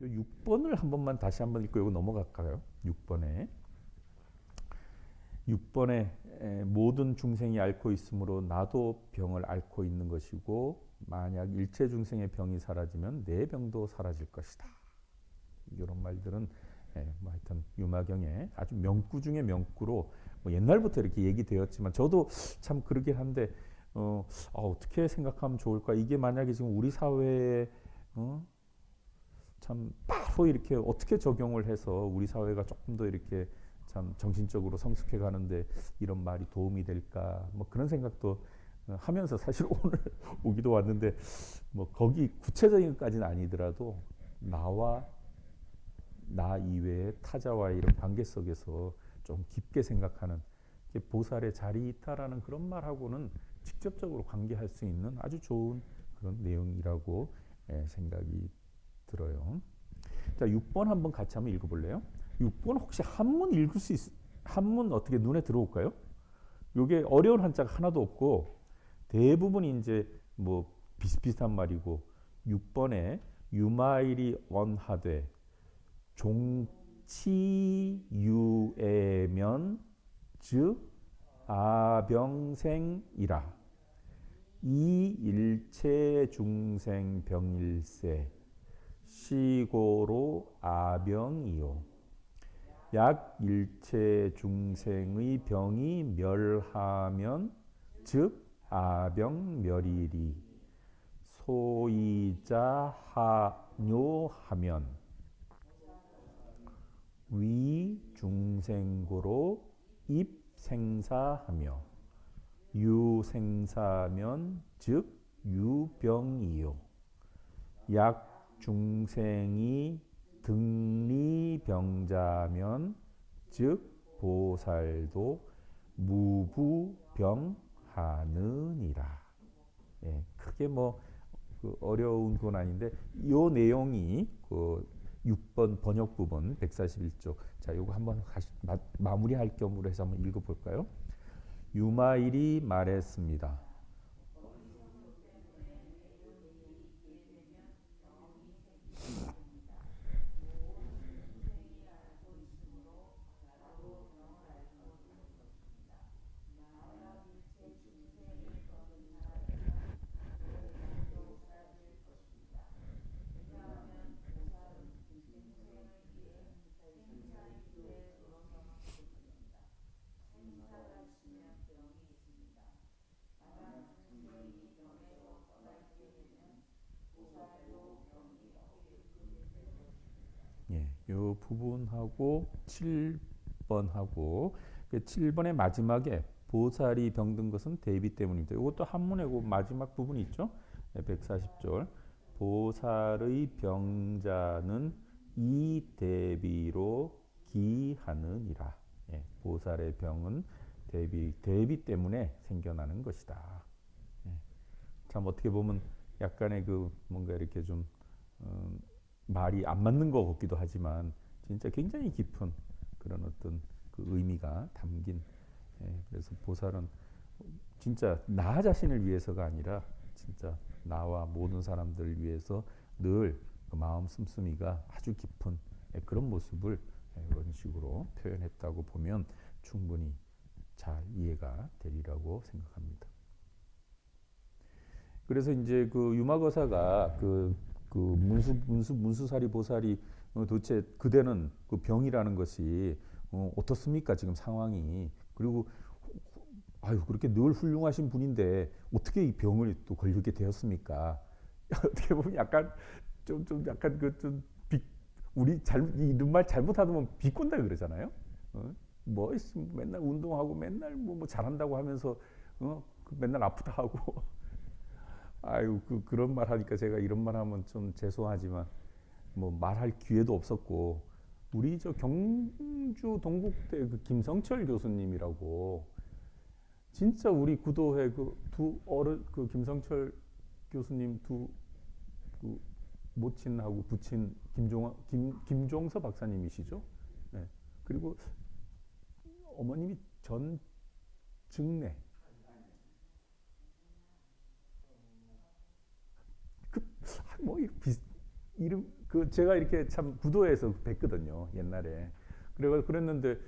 6번을 한 번만 다시 한번 읽고 이거 넘어갈까요? 6번에 모든 중생이 앓고 있으므로 나도 병을 앓고 있는 것이고 만약 일체 중생의 병이 사라지면 내 병도 사라질 것이다. 이런 말들은 뭐 하여튼 유마경의 아주 명구 중의 명구로 뭐 옛날부터 이렇게 얘기되었지만 저도 참 그러긴 한데 어떻게 생각하면 좋을까? 이게 만약에 지금 우리 사회에 참 바로 이렇게 어떻게 적용을 해서 우리 사회가 조금 더 이렇게 참 정신적으로 성숙해 가는데 이런 말이 도움이 될까? 뭐 그런 생각도 하면서 사실 오늘 오기도 왔는데 뭐 거기 구체적인 것까지는 아니더라도 나 이외의 타자와의 이런 관계 속에서 좀 깊게 생각하는 보살의 자리 있다라는 그런 말하고는 직접적으로 관계할 수 있는 아주 좋은 그런 내용이라고 생각이 들어요. 자, 6번 한번 같이 한번 읽어볼래요? 6번 혹시 한문 읽을 수 한문 어떻게 눈에 들어올까요? 요게 어려운 한자가 하나도 없고 대부분이 이제 뭐 비슷비슷한 말이고 6번에 유마일이 언하되 종치유애면 즉 아병생이라 이 일체 중생 병일세 시고로 아병이요 약 일체 중생의 병이 멸하면 즉 아병멸이리 소이자 하뇨하면 위 중생고로 입생사하며 유생사면 즉 유병이요 약 중생이 등리병자면 즉 보살도 무부병하느니라. 크게 뭐 어려운 건 아닌데 이 내용이 그 6번 번역 부분 141쪽 자 요거 한번 마무리할 겸으로 해서 한번 읽어볼까요? 유마일이 말했습니다. 요 부분하고 7번하고 7번의 마지막에 보살이 병든 것은 대비 때문입니다. 이것도 한문이고 마지막 부분이 있죠. 140절 보살의 병자는 이 대비로 기하느니라. 보살의 병은 대비 때문에 생겨나는 것이다. 참 어떻게 보면 약간의 그 뭔가 이렇게 좀 말이 안 맞는 것 같기도 하지만 진짜 굉장히 깊은 그런 어떤 그 의미가 담긴 그래서 보살은 진짜 나 자신을 위해서가 아니라 진짜 나와 모든 사람들을 위해서 늘 그 마음 씀씀이가 아주 깊은 그런 모습을 이런 식으로 표현했다고 보면 충분히 잘 이해가 되리라고 생각합니다. 그래서 이제 그 유마거사가 그 문수사리 보살이 도대체 그대는 그 병이라는 것이 어떻습니까 지금 상황이 그리고 아유 그렇게 늘 훌륭하신 분인데 어떻게 이 병을 또 걸리게 되었습니까? 어떻게 보면 약간 좀 약간 그 우리 이런 말 잘못하면 비꼰다 그러잖아요. 뭐 맨날 운동하고 맨날 뭐 잘한다고 하면서 맨날 아프다 하고 아유 그런 말 하니까 제가 이런 말 하면 좀 죄송하지만 뭐 말할 기회도 없었고 우리 저 경주 동국대 그 김성철 교수님이라고 진짜 우리 구도회 그 두 어른 그 김성철 교수님 그 모친하고 부친 김종서 박사님이시죠. 네. 그리고 어머님이 전증래 뭐 이름 그 제가 이렇게 참 구도에서 뵀거든요 옛날에. 그래가 그랬는데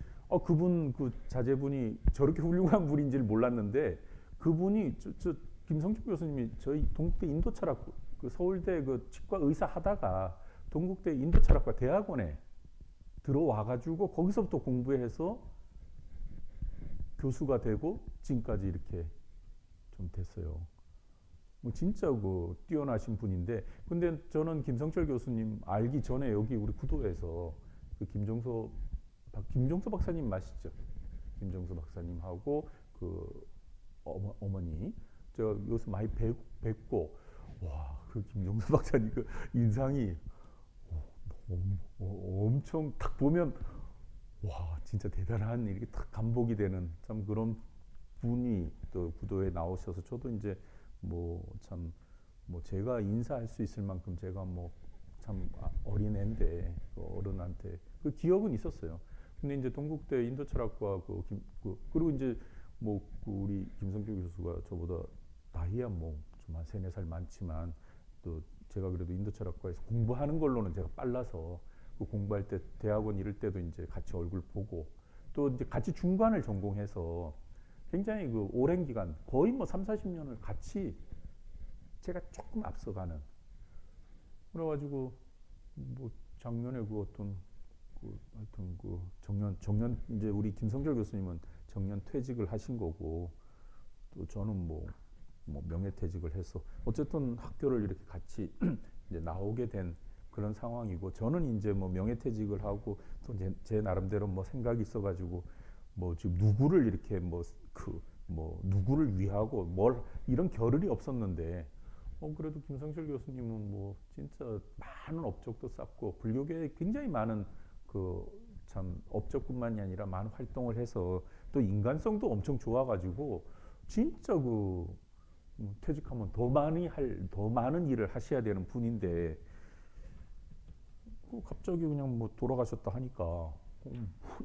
그분 그 자제분이 저렇게 훌륭한 분인지를 몰랐는데 그분이 저 김성주 교수님이 저희 동국대 인도철학 그 서울대 그 치과 의사 하다가 동국대 인도철학과 대학원에 들어와가지고 거기서부터 공부해서 교수가 되고 지금까지 이렇게 좀 됐어요. 뭐 진짜 그 뛰어나신 분인데 근데 저는 김성철 교수님 알기 전에 여기 우리 구도에서 그 김종서 박사님 마시죠. 김종서 박사님하고 그 어머니 저 요새 많이 뵙고 와 그 김종서 박사님 그 인상이 엄청 딱 보면 와 진짜 대단한 이렇게 딱 감복이 되는 참 그런 분이 또 구도에 나오셔서 저도 이제 뭐 참 뭐 제가 인사할 수 있을 만큼 제가 뭐 참 어린애인데 그 어른한테 그 기억은 있었어요. 근데 이제 동국대 인도철학과 그리고 이제 뭐 그 우리 김성규 교수가 저보다 나이야 뭐 좀 한 3-4살 많지만 또 제가 그래도 인도철학과에서 공부하는 걸로는 제가 빨라서 그 공부할 때 대학원 이럴 때도 이제 같이 얼굴 보고 또 이제 같이 중관을 전공해서 굉장히 그 오랜 기간 거의 뭐 3-40년을 같이 제가 조금 앞서가는 그래가지고 뭐 작년에 그 어떤 그 하여튼 그 정년 이제 우리 김성철 교수님은 정년 퇴직을 하신 거고 또 저는 뭐 명예퇴직을 해서 어쨌든 학교를 이렇게 같이 이제 나오게 된 그런 상황이고 저는 이제 뭐 명예퇴직을 하고 또 제 나름대로 뭐 생각이 있어가지고 뭐 지금 누구를 이렇게 뭐 누구를 위하고 뭘 이런 겨를이 없었는데 그래도 김성철 교수님은 뭐 진짜 많은 업적도 쌓고 불교계에 굉장히 많은 그 참 업적뿐만이 아니라 많은 활동을 해서 또 인간성도 엄청 좋아가지고 진짜 그 퇴직하면 더 많은 일을 하셔야 되는 분인데 갑자기 그냥 뭐 돌아가셨다 하니까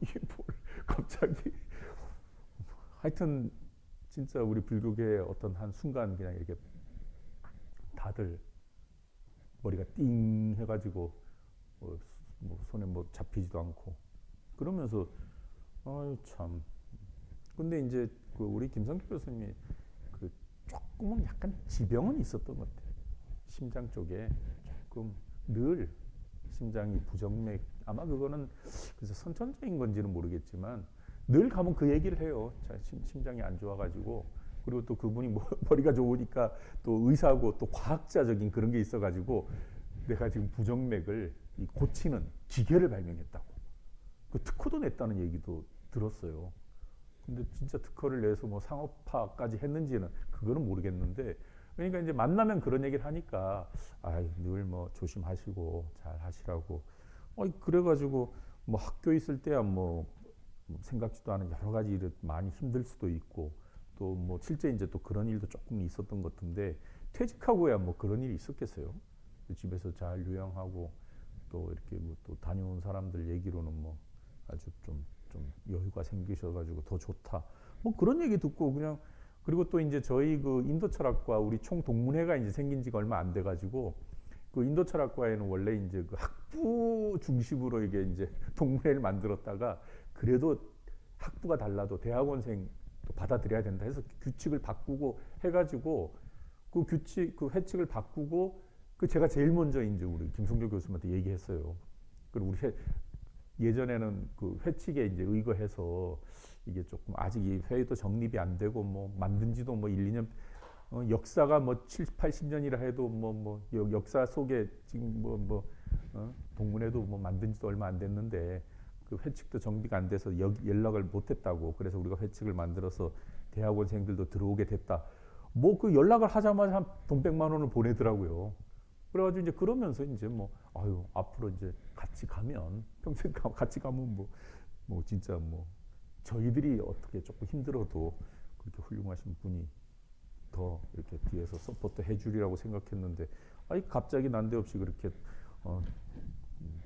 이게 뭘 갑자기 하여튼 진짜 우리 불교계의 어떤 한 순간 그냥 이렇게 다들 머리가 띵 해가지고 뭐 손에 뭐 잡히지도 않고 그러면서 아유 참 근데 이제 그 우리 김성규 교수님이 그 조금은 약간 지병은 있었던 것 같아요. 심장 쪽에 조금 늘 심장이 부정맥 아마 그거는 그래서 선천적인 건지는 모르겠지만 늘 가면 그 얘기를 해요. 자, 심장이 안 좋아가지고 그리고 또 그분이 머리가 좋으니까 또 의사고 또 과학자적인 그런 게 있어가지고 내가 지금 부정맥을 고치는 기계를 발명했다고 그 특허도 냈다는 얘기도 들었어요. 근데 진짜 특허를 내서 뭐 상업화까지 했는지는 그거는 모르겠는데 그러니까 이제 만나면 그런 얘기를 하니까 늘 뭐 조심하시고 잘 하시라고 그래가지고 뭐 학교 있을 때야 뭐 생각지도 않은 여러 가지 일을 많이 힘들 수도 있고 또 뭐 실제 이제 또 그런 일도 조금 있었던 것 같은데 퇴직하고야 뭐 그런 일이 있었겠어요. 집에서 잘 요양하고 또 이렇게 뭐 또 다녀온 사람들 얘기로는 뭐 아주 좀 여유가 생기셔가지고 더 좋다. 뭐 그런 얘기 듣고 그냥 그리고 또 이제 저희 그 인도철학과 우리 총 동문회가 이제 생긴 지가 얼마 안 돼가지고 그 인도철학과에는 원래 이제 그 학부 중심으로 이게 이제 동문회를 만들었다가 그래도 학부가 달라도 대학원생 또 받아들여야 된다 해서 규칙을 바꾸고 해가지고 그 회칙을 바꾸고 그 제가 제일 먼저 이제 우리 김성조 교수님한테 얘기했어요. 그리고 우리 예전에는 그 회칙에 이제 의거해서 이게 조금 아직 이 회의도 정립이 안 되고 뭐 만든 지도 뭐 1-2년 역사가 뭐 70-80년이라 해도 뭐 역사 속에 지금 동문회도 뭐 만든 지도 얼마 안 됐는데 그 회칙도 정비가 안 돼서 연락을 못 했다고 그래서 우리가 회칙을 만들어서 대학원생들도 들어오게 됐다. 뭐 그 연락을 하자마자 한 돈 100만 원을 보내더라고요. 그래가지고 이제 그러면서 이제 뭐 앞으로 이제 같이 가면 평생 같이 가면 뭐 진짜 뭐 저희들이 어떻게 조금 힘들어도 그렇게 훌륭하신 분이 더 이렇게 뒤에서 서포트 해주리라고 생각했는데 갑자기 난데없이 그렇게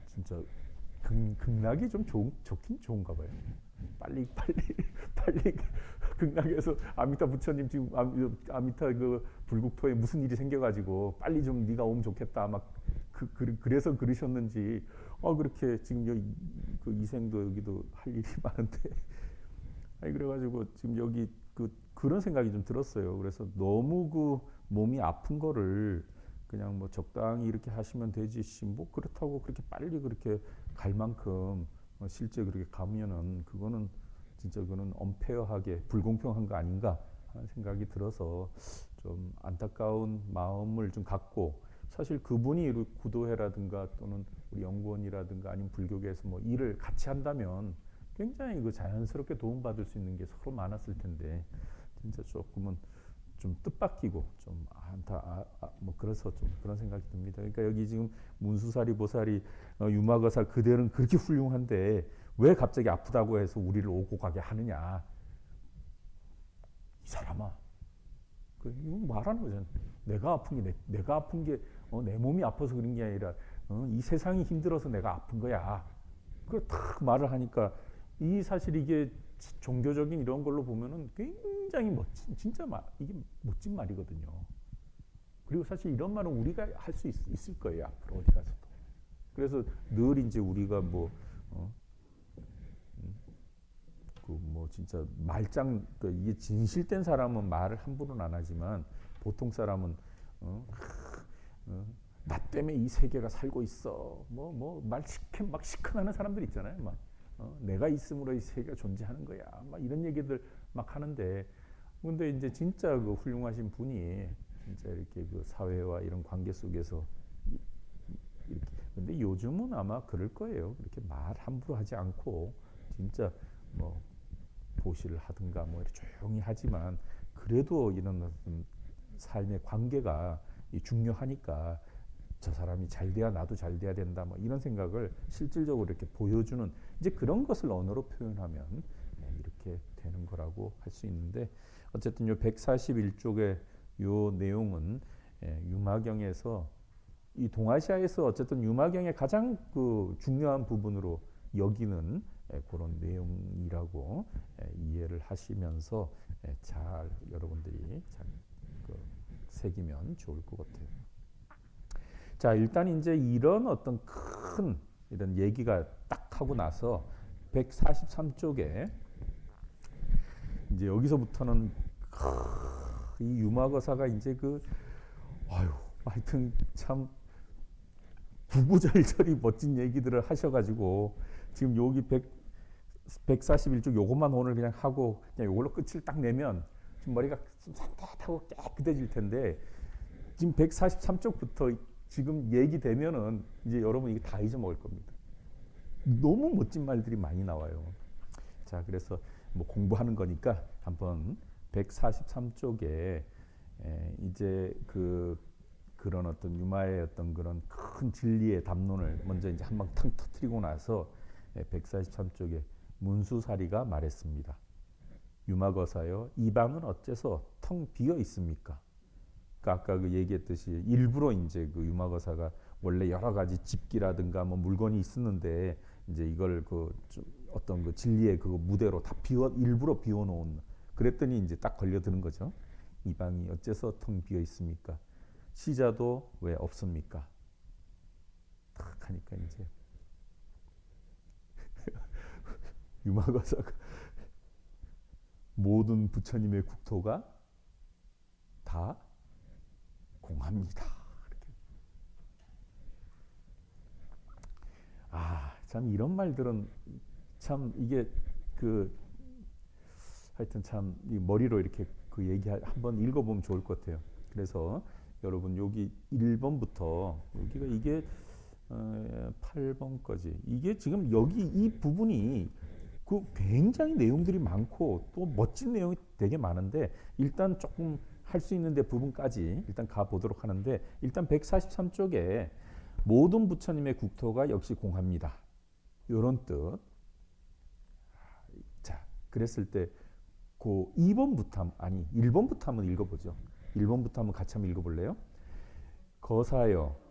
진짜 극락이 좀 좋긴 좋은가 봐요. 빨리 극락에서 아미타 부처님 지금 아미타 그 불국토에 무슨 일이 생겨가지고 빨리 좀 네가 오면 좋겠다 막 그래서 그러셨는지 그렇게 지금 여기 그 이생도 여기도 할 일이 많은데 아니 그래가지고 지금 여기 그런 생각이 좀 들었어요. 그래서 너무 그 몸이 아픈 거를 그냥 뭐 적당히 이렇게 하시면 되지 뭐 그렇다고 그렇게 빨리 그렇게 갈 만큼 실제 그렇게 가면은 그거는 진짜 그거는 언페어하게 불공평한 거 아닌가 하는 생각이 들어서 좀 안타까운 마음을 좀 갖고 사실 그분이 구도회라든가 또는 우리 연구원이라든가 아니면 불교계에서 뭐 일을 같이 한다면 굉장히 그 자연스럽게 도움받을 수 있는 게 서로 많았을 텐데 진짜 조금은 좀 뜻밖이고 좀 뭐 그래서 좀 그런 생각이 듭니다. 그러니까 여기 지금 문수사리 보살이 유마거사 그대는 그렇게 훌륭한데 왜 갑자기 아프다고 해서 우리를 오고 가게 하느냐? 이 사람아, 이거 말하는 거잖아. 내가 아픈 게 내가 아픈 게 내 몸이 아파서 그런 게 아니라 이 세상이 힘들어서 내가 아픈 거야. 그걸 탁 말을 하니까 이 사실 이게 종교적인 이런 걸로 보면은 굉장히 멋진 진짜 이게 멋진 말이거든요. 그리고 사실 이런 말은 우리가 할 수 있을 거예요 앞으로 어디 가서도. 그래서 늘 이제 우리가 뭐 진짜 말짱 이게 진실된 사람은 말을 함부로는 안 하지만 보통 사람은 나 때문에 이 세계가 살고 있어. 말 막 시큰하는 사람들 있잖아요. 막 내가 있음으로 이 세계가 존재하는 거야. 막 이런 얘기들 막 하는데 근데 이제 진짜 그 훌륭하신 분이 진짜 이렇게 그 사회와 이런 관계 속에서 이렇게 근데 요즘은 아마 그럴 거예요. 그렇게 말 함부로 하지 않고 진짜 뭐 보시를 하든가 뭐 이렇게 조용히 하지만 그래도 이런 어떤 삶의 관계가 중요하니까 저 사람이 잘 돼야 나도 잘 돼야 된다 뭐 이런 생각을 실질적으로 이렇게 보여주는 이제 그런 것을 언어로 표현하면 이렇게 되는 거라고 할 수 있는데 어쨌든 요 141쪽의 요 내용은 유마경에서 이 동아시아에서 어쨌든 유마경의 가장 그 중요한 부분으로 여기는 그런 내용이라고 이해를 하시면서 잘 여러분들이 잘 새기면 좋을 것 같아요. 자, 일단 이제 이런 어떤 큰 이런 얘기가 딱 하고 나서 143쪽에 이제 여기서부터는 이 유마거사가 이제 하여튼 참 구구절절히 멋진 얘기들을 하셔가지고 지금 여기 141쪽 요것만 오늘 그냥 하고 그냥 요걸로 끝을 딱 내면 지금 머리가 좀 산뜻하고 깨끗해질 텐데 지금 143쪽부터 지금 얘기되면은 이제 여러분 이게 다 잊어먹을 겁니다. 너무 멋진 말들이 많이 나와요. 자, 그래서 뭐 공부하는 거니까 한번 143쪽에 이제 그런 어떤 유마의 어떤 그런 큰 진리의 담론을 먼저 이제 한방 탕 터뜨리고 나서 143쪽에 문수사리가 말했습니다. 유마거사여, 이 방은 어째서 텅 비어 있습니까? 그러니까 아까 그 얘기했듯이 일부러 이제 그 유마거사가 원래 여러 가지 집기라든가 뭐 물건이 있었는데 이제 이걸 어떤 그 진리의 그 무대로 다 일부러 비워놓은 그랬더니 이제 딱 걸려드는 거죠. 이 방이 어째서 텅 비어 있습니까? 시자도 왜 없습니까? 딱 하니까 이제 유마거사가 모든 부처님의 국토가 다 공합니다. 참 이런 말들은 참 이게 하여튼 참 머리로 이렇게 그 얘기 한번 읽어보면 좋을 것 같아요. 그래서 여러분 여기 1번부터 여기가 이게 8번까지 이게 지금 여기 이 부분이 굉장히 내용들이 많고 또 멋진 내용이 되게 많은데 일단 조금 할 수 있는데 부분까지 일단 가보도록 하는데 일단 143쪽에 모든 부처님의 국토가 역시 공합니다. 이런 뜻. 자, 그랬을 때 2번부터 1번부터 한번 읽어보죠. 1번부터 한번 같이 한번 읽어볼래요? 거사여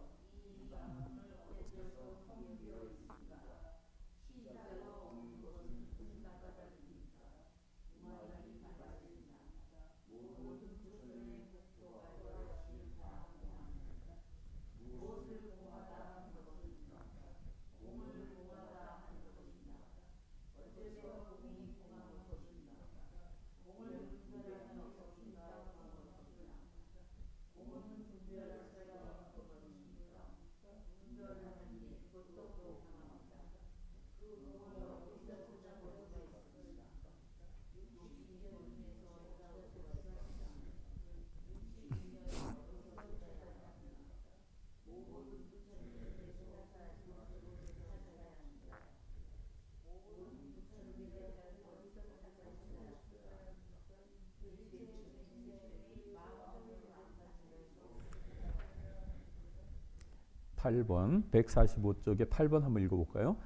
8번 145쪽에 8번 한번 읽어볼까요?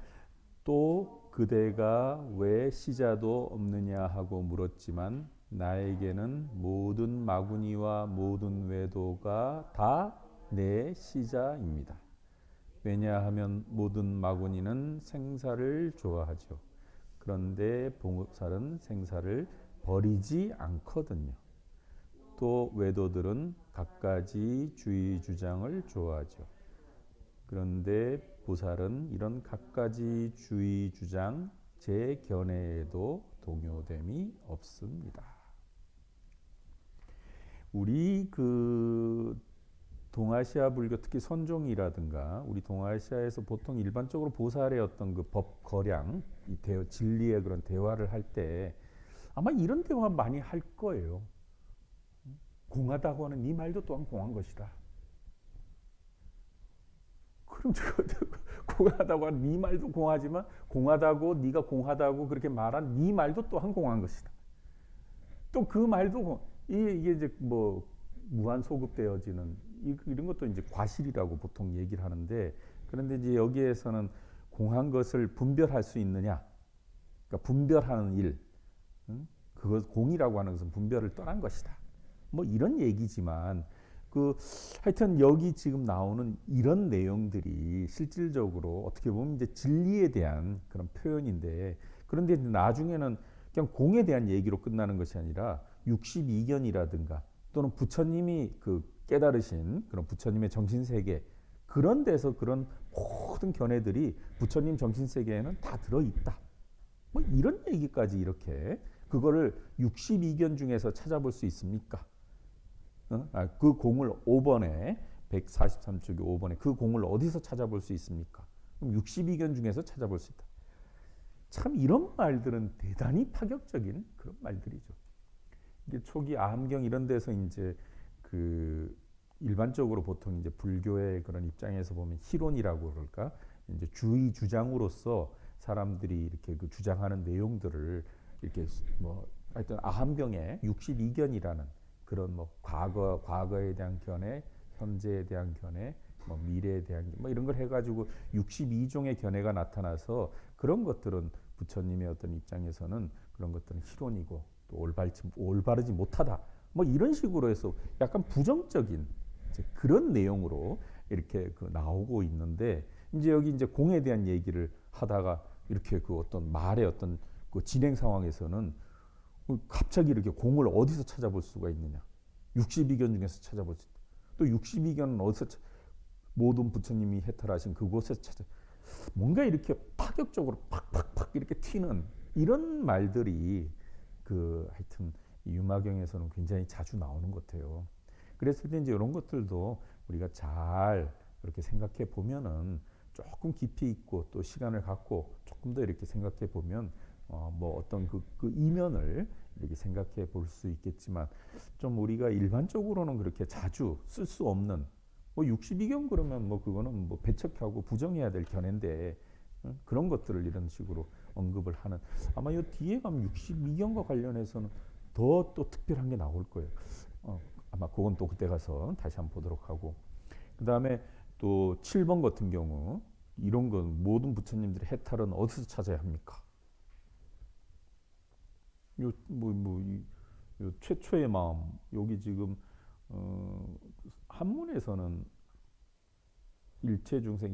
또 그대가 왜 시자도 없느냐 하고 물었지만 나에게는 모든 마구니와 모든 외도가 다 내 시자입니다. 왜냐하면 모든 마구니는 생사를 좋아하죠. 그런데 보살은 생사를 버리지 않거든요. 또 외도들은 갖가지 주의 주장을 좋아하죠. 그런데 보살은 이런 갖가지 주의 주장 제 견해에도 동요됨이 없습니다. 우리 동아시아 불교 특히 선종이라든가 우리 동아시아에서 보통 일반적으로 보살의 어떤 그 법 거량, 진리의 그런 대화를 할 때 아마 이런 대화 많이 할 거예요. 공하다고 하는 네 말도 또한 공한 것이다. 그럼 공하다고 하는 네 말도 공하지만 공하다고 네가 공하다고 그렇게 말한 네 말도 또한 공한 것이다. 또 그 말도 이게 이제 뭐 무한 소급되어지는 이런 것도 이제 과실이라고 보통 얘기를 하는데 그런데 이제 여기에서는 공한 것을 분별할 수 있느냐? 그러니까 분별하는 일, 그것 공이라고 하는 것은 분별을 떠난 것이다. 뭐 이런 얘기지만 하여튼 여기 지금 나오는 이런 내용들이 실질적으로 어떻게 보면 이제 진리에 대한 그런 표현인데 그런데 나중에는 그냥 공에 대한 얘기로 끝나는 것이 아니라 62견이라든가 또는 부처님이 깨달으신 그런 부처님의 정신세계 그런 데서 그런 모든 견해들이 부처님 정신세계에는 다 들어있다. 뭐 이런 얘기까지 이렇게 그거를 62견 중에서 찾아볼 수 있습니까? 그 공을 5번에 143쪽에 5번에 그 공을 어디서 찾아볼 수 있습니까? 그럼 62견 중에서 찾아볼 수 있다. 참 이런 말들은 대단히 파격적인 그런 말들이죠. 이게 초기 아함경 이런 데서 이제 일반적으로 보통 이제 불교의 그런 입장에서 보면 희론이라고 그럴까 이제 주의 주장으로서 사람들이 이렇게 주장하는 내용들을 이렇게 뭐 하여튼 아함경의 62견이라는 그런 뭐 과거에 대한 견해, 현재에 대한 견해, 뭐 미래에 대한 뭐 이런 걸 해가지고 62종의 견해가 나타나서 그런 것들은 부처님의 어떤 입장에서는 그런 것들은 희론이고 또 올바르지 못하다. 뭐 이런 식으로 해서 약간 부정적인 그런 내용으로 이렇게 나오고 있는데 이제 여기 이제 공에 대한 얘기를 하다가 이렇게 어떤 말의 어떤 진행 상황에서는 갑자기 이렇게 공을 어디서 찾아볼 수가 있느냐? 62견 중에서 찾아볼 수 있다. 또 62견은 어디서 모든 부처님이 해탈하신 그곳에서 뭔가 이렇게 파격적으로 팍팍팍 이렇게 튀는 이런 말들이 하여튼 유마경에서는 굉장히 자주 나오는 것 같아요. 그랬을 때 이제 이런 것들도 우리가 잘 이렇게 생각해 보면은 조금 깊이 있고 또 시간을 갖고 조금 더 이렇게 생각해 보면 뭐 어떤 그 이면을 이렇게 생각해 볼 수 있겠지만 좀 우리가 일반적으로는 그렇게 자주 쓸 수 없는 뭐 62견 그러면 뭐 그거는 뭐 배척하고 부정해야 될 견해인데 그런 것들을 이런 식으로 언급을 하는 아마 이 뒤에 가면 62견과 관련해서는 더 또 특별한 게 나올 거예요. 아마 그건 또 그때 가서 다시 한번 보도록 하고 그 다음에 또 7번 같은 경우 이런 건 모든 부처님들의 해탈은 어디서 찾아야 합니까? 요 최초의 마음 여기 지금 한문에서는 일체 중생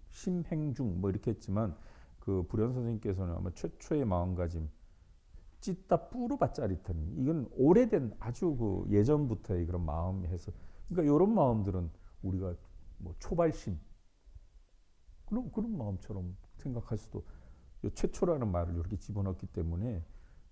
심행중 뭐 이렇게 했지만 불현 선생님께서는 아마 최초의 마음가짐 찢다 뿌르바 짜릿한 이건 오래된 아주 예전부터의 그런 마음이 해서 그러니까 이런 마음들은 우리가 뭐 초발심 그런 마음처럼 생각할 수도 최초라는 말을 이렇게 집어넣기 때문에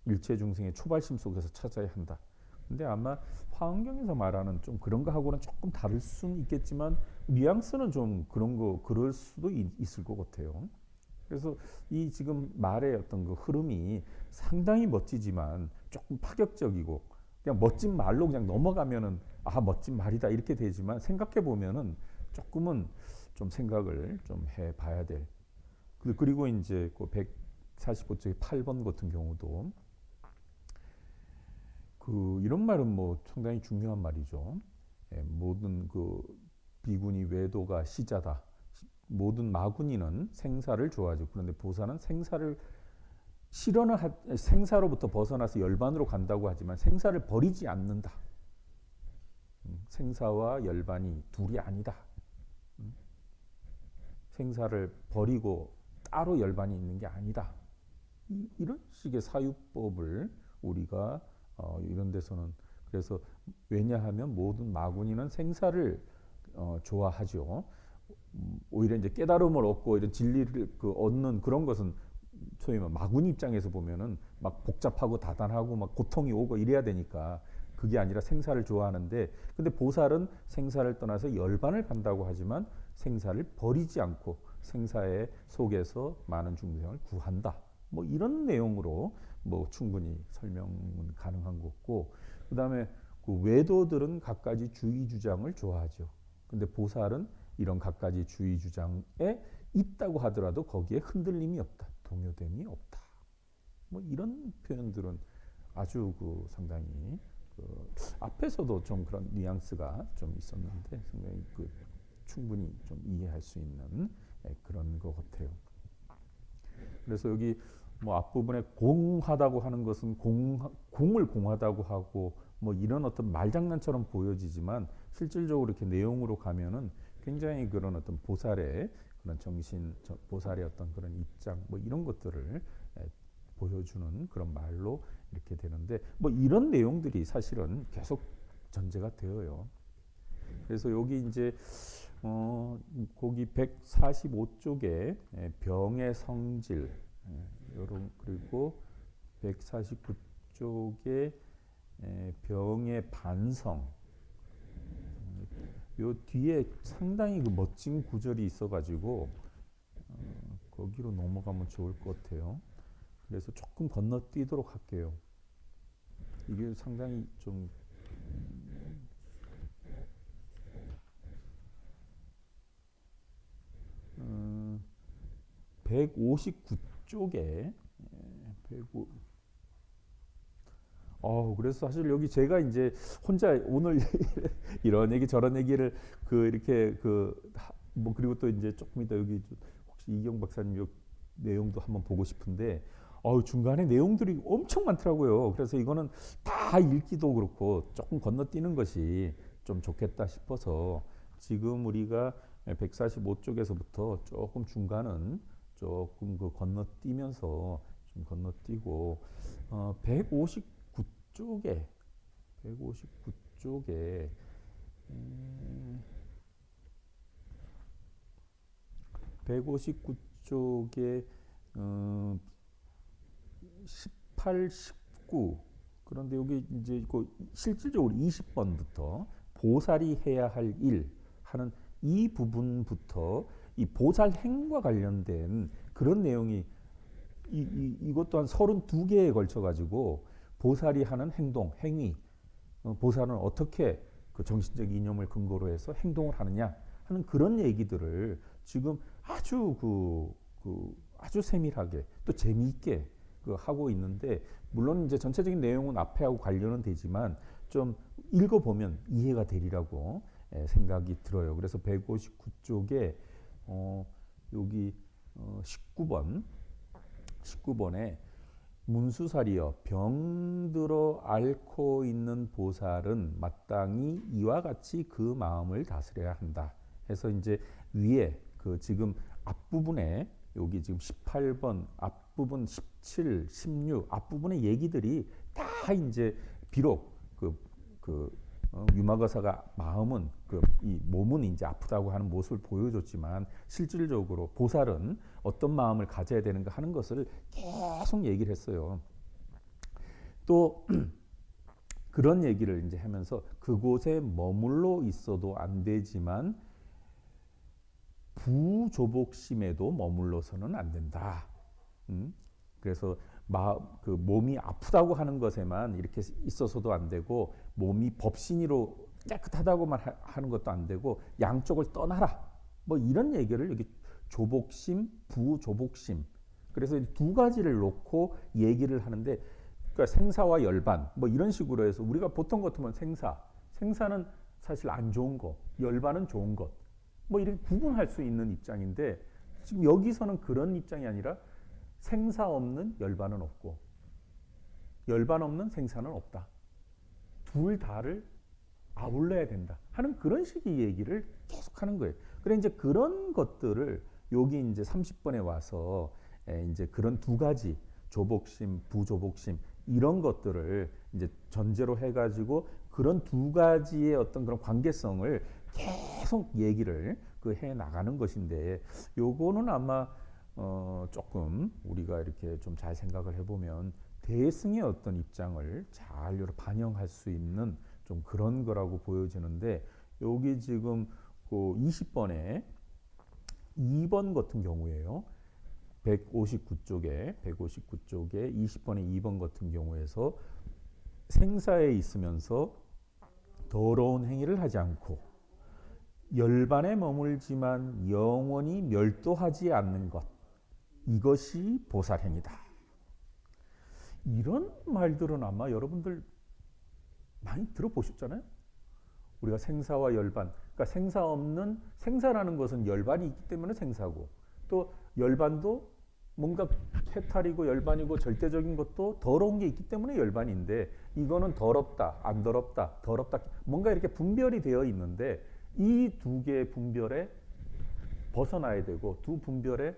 일체 중생의 초발심 속에서 찾아야 한다. 근데 아마 화엄경에서 말하는 좀 그런 거하고는 조금 다를 수는 있겠지만 뉘앙스는 좀 그럴 수도 있을 것 같아요. 그래서 이 지금 말의 어떤 흐름이 상당히 멋지지만 조금 파격적이고 그냥 멋진 말로 그냥 넘어가면은 멋진 말이다 이렇게 되지만 생각해 보면은 조금은 좀 생각을 좀 해봐야 될. 그리고 이제 145쪽의 8번 같은 경우도 이런 말은 뭐 상당히 중요한 말이죠. 모든 비군이 외도가 시자다. 모든 마군이는 생사를 좋아하죠. 그런데 보살은 생사로부터 벗어나서 열반으로 간다고 하지만 생사를 버리지 않는다. 생사와 열반이 둘이 아니다. 생사를 버리고 따로 열반이 있는 게 아니다. 이런 식의 사유법을 우리가 이런 데서는 그래서 왜냐하면 모든 마군이는 생사를 좋아하죠. 오히려 이제 깨달음을 얻고 이런 진리를 얻는 그런 것은 소위 마군 입장에서 보면은 막 복잡하고 다단하고 막 고통이 오고 이래야 되니까 그게 아니라 생사를 좋아하는데 근데 보살은 생사를 떠나서 열반을 간다고 하지만 생사를 버리지 않고 생사의 속에서 많은 중생을 구한다. 뭐 이런 내용으로 뭐 충분히 설명은 가능한 거고 그다음에 외도들은 갖가지 주의 주장을 좋아하죠. 근데 보살은 이런 갖가지 주의 주장에 있다고 하더라도 거기에 흔들림이 없다. 동요됨이 없다. 뭐 이런 표현들은 아주 상당히 앞에서도 좀 그런 뉘앙스가 좀 있었는데 상당히 충분히 좀 이해할 수 있는 그런 것 같아요. 그래서 여기 뭐 앞부분에 공하다고 하는 것은 공을 공하다고 하고 뭐 이런 어떤 말장난처럼 보여지지만 실질적으로 이렇게 내용으로 가면은 굉장히 그런 어떤 보살의 그런 보살의 어떤 그런 입장 뭐 이런 것들을 보여주는 그런 말로 이렇게 되는데 뭐 이런 내용들이 사실은 계속 전제가 되어요. 그래서 여기 이제 거기 145쪽에 병의 성질 그리고 149쪽에 병의 반성 요 뒤에 상당히 멋진 구절이 있어가지고 거기로 넘어가면 좋을 것 같아요. 그래서 조금 건너뛰도록 할게요. 이게 상당히 좀 159쪽에 그래서 사실 여기 제가 이제 혼자 오늘 이런 얘기 저런 얘기를 이렇게 뭐 그리고 또 이제 조금 이따 여기 혹시 이경 박사님 요 내용도 한번 보고 싶은데 중간에 내용들이 엄청 많더라고요. 그래서 이거는 다 읽기도 그렇고 조금 건너뛰는 것이 좀 좋겠다 싶어서 지금 우리가 145쪽에서부터 조금 중간은 조금 건너뛰면서 좀 건너뛰고 159쪽에 159쪽에 18, 19 그런데 여기 이제 실질적으로 20번부터 보살이 해야 할 일 하는 이 부분부터 이 보살 행과 관련된 그런 내용이 이것도 한 32개에 걸쳐 가지고 보살이 하는 행동, 행위, 보살은 어떻게 정신적 이념을 근거로 해서 행동을 하느냐 하는 그런 얘기들을 지금 아주 아주 세밀하게 또 재미있게 하고 있는데 물론 이제 전체적인 내용은 앞에하고 관련은 되지만 좀 읽어보면 이해가 되리라고 생각이 들어요. 그래서 159쪽에 여기 19번에 문수살이여 병들어 앓고 있는 보살은 마땅히 이와 같이 그 마음을 다스려야 한다. 해서 이제 위에 지금 앞부분에 여기 지금 18번 앞부분 17, 16 앞부분의 얘기들이 다 이제 비록 유마거사가 마음은 이 몸은 이제 아프다고 하는 모습을 보여줬지만 실질적으로 보살은 어떤 마음을 가져야 되는가 하는 것을 계속 얘기를 했어요. 또 그런 얘기를 이제 하면서 그곳에 머물러 있어도 안 되지만 부조복심에도 머물러서는 안 된다. 그래서 몸이 아프다고 하는 것에만 이렇게 있어서도 안 되고 몸이 법신이로 깨끗하다고만 하는 것도 안 되고 양쪽을 떠나라. 뭐 이런 얘기를 여기 조복심, 부조복심 그래서 두 가지를 놓고 얘기를 하는데, 그러니까 생사와 열반 뭐 이런 식으로 해서 우리가 보통 같으면 생사는 사실 안 좋은 거, 열반은 좋은 것, 뭐 이렇게 구분할 수 있는 입장인데, 지금 여기서는 그런 입장이 아니라 생사 없는 열반은 없고 열반 없는 생사는 없다. 둘 다를 아울러야 된다 하는 그런 식의 얘기를 계속 하는 거예요. 그래 이제 그런 것들을 여기 이제 30번에 와서 이제 그런 두 가지 조복심, 부조복심 이런 것들을 이제 전제로 해가지고 그런 두 가지의 어떤 그런 관계성을 계속 얘기를 해 나가는 것인데, 요거는 아마 조금 우리가 이렇게 좀 잘 생각을 해보면 대승의 어떤 입장을 잘 반영할 수 있는 좀 그런 거라고 보여지는데, 여기 지금 그 20번에 2번 같은 경우에요. 159쪽에 20번에 2번 같은 경우에서 생사에 있으면서 더러운 행위를 하지 않고 열반에 머물지만 영원히 멸도하지 않는 것, 이것이 보살행위다. 이런 말들은 아마 여러분들 많이 들어보셨잖아요. 우리가 생사와 열반, 그러니까 생사라는 것은 열반이 있기 때문에 생사고, 또 열반도 뭔가 해탈이고 열반이고 절대적인 것도 더러운 게 있기 때문에 열반인데, 이거는 더럽다, 안 더럽다, 더럽다, 뭔가 이렇게 분별이 되어 있는데, 이 두 개의 분별에 벗어나야 되고, 두 분별에,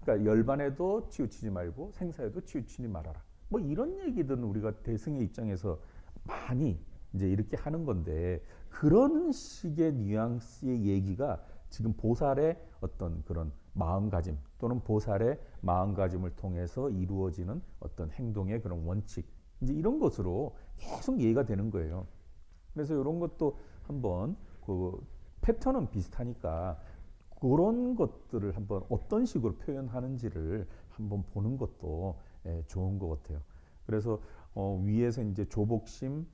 그러니까 열반에도 치우치지 말고 생사에도 치우치지 말아라. 뭐 이런 얘기들은 우리가 대승의 입장에서 많이 이제 이렇게 하는 건데, 그런 식의 뉘앙스의 얘기가 지금 보살의 어떤 그런 마음가짐 또는 보살의 마음가짐을 통해서 이루어지는 어떤 행동의 그런 원칙, 이제 이런 것으로 계속 이해가 되는 거예요. 그래서 이런 것도 한번 그 패턴은 비슷하니까 그런 것들을 한번 어떤 식으로 표현하는지를 한번 보는 것도 좋은 것 같아요. 그래서 위에서 이제 조복심,